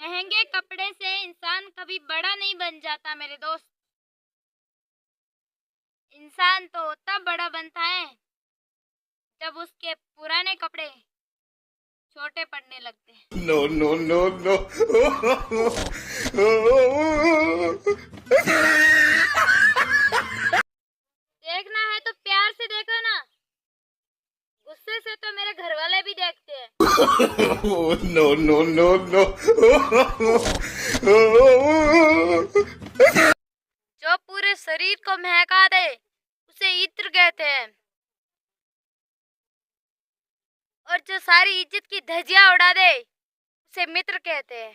महंगे कपड़े से इंसान कभी बड़ा नहीं बन जाता मेरे दोस्त। इंसान तो तब बड़ा बनता है जब उसके पुराने कपड़े छोटे पड़ने लगते हैं। No, no, no, no. देखना है तो प्यार से देखो ना, गुस्से से तो मेरे घर वाले भी देखते हैं। No, no, no, no. जो पूरे शरीर को महका दे उसे इत्र कहते हैं, और जो सारी इज्जत की धज्जियां उड़ा दे उसे मित्र कहते हैं।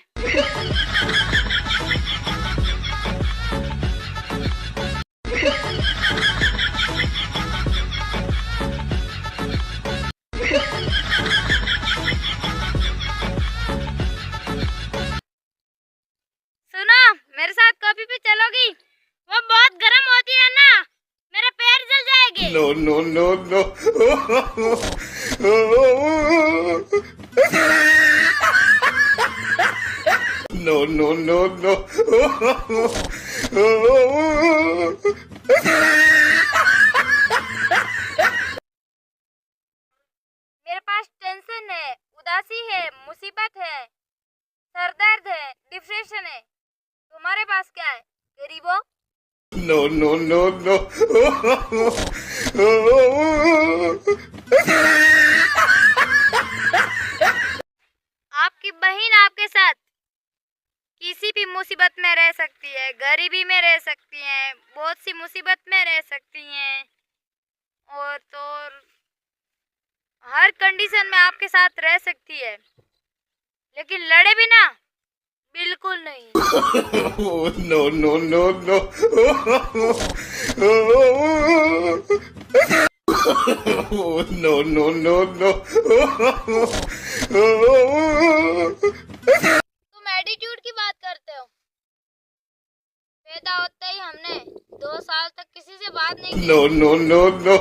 सुनो, मेरे साथ कभी भी चलोगी? वो बहुत गर्म होती है ना, मेरे पैर जल जाएंगे। No, no, no, no. No, no, no, no. मेरे पास टेंशन है, उदासी है, मुसीबत है, सरदर्द है, डिप्रेशन है। तुम्हारे पास क्या है गरीबों? No, no, no, no. आपकी बहन आपके साथ किसी भी मुसीबत में रह सकती है, गरीबी में रह सकती है, बहुत सी मुसीबत में रह सकती हैं, और तो हर कंडीशन में आपके साथ रह सकती है, लेकिन लड़े भी ना, बिल्कुल नहीं। No, no, no, no. No, no, no, no. तुम एटीट्यूड की बात करते हो। पैदा होते ही हमने 2 साल तक किसी से बात नहीं की। No, no, no, no.